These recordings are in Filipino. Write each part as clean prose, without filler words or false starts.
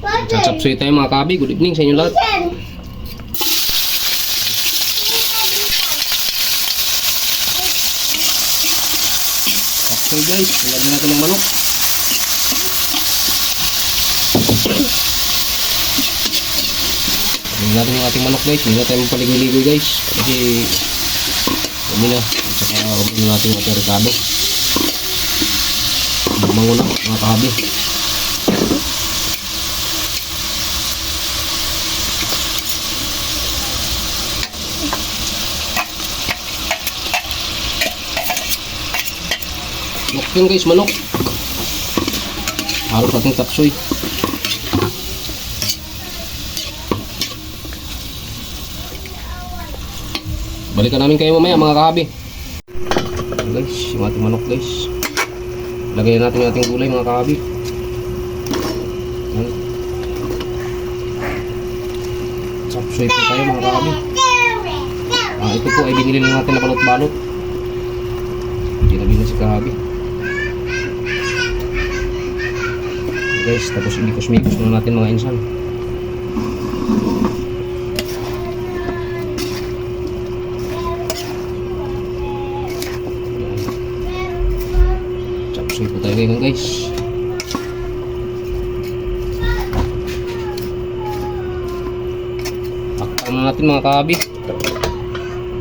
Chapsuy tayo mga kabi. Good evening sa inyo lahat. Chapsuy guys, nilagyan natin ng manok. Lagyan natin yung ating manok guys. Hindi na tayo magpaligoy-ligoy guys. Kasi umi na. At saka umi na natin yung ating rekado. Bumango na mga kabi. Manok yun guys, manok. Harap natin chapsuy. Balikan namin kayo mamaya mga kahabi. Guys, yung ating manok guys. Lagyan natin yung ating gulay mga kahabi. Chapsuy po tayo mga kahabi. Ito po ay binili lang natin na balot-balot. Hindi na binili si kahabi. Guys, tapos imikos-mikos muna natin mga insan. Chapsuy po tayo ngayon guys. Takpan na natin mga kahabi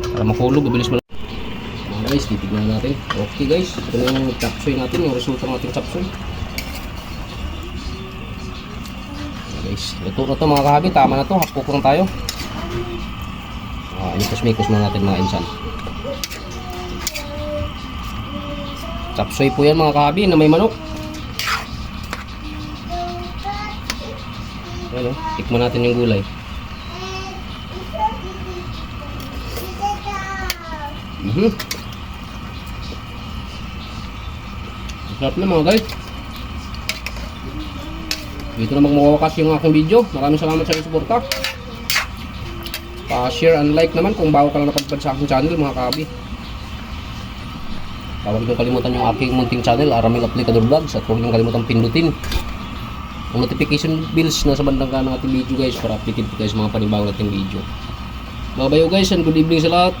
para makulog, mabilis mo. Mga guys, titignan natin. Okay guys, ito na yung chapsuy natin, yung resulta ng ating chapsuy. Guys, ito na to mga kahabi, tama na to, hapok lang tayo. Imikos-mikos na natin mga insan. Chapsuy po yan mga kahabi na may manok. Ayan o, tikman natin yung gulay. Sarap na mga guys. Dito na magmawakas yung aking video. Maraming salamat sa inyong suporta. Pa-share and like naman kung bago ka lang napadpad sa aking channel mga kahabi. Huwag niyong kalimutan yung aking munting channel, Aramil Aplicador Vlogs. At huwag niyong kalimutan pindutin ang notification bells na sa bandang kanan ng ating video guys para updated po kayo sa mga panibagong nating video. Babayo guys and good evening sa lahat.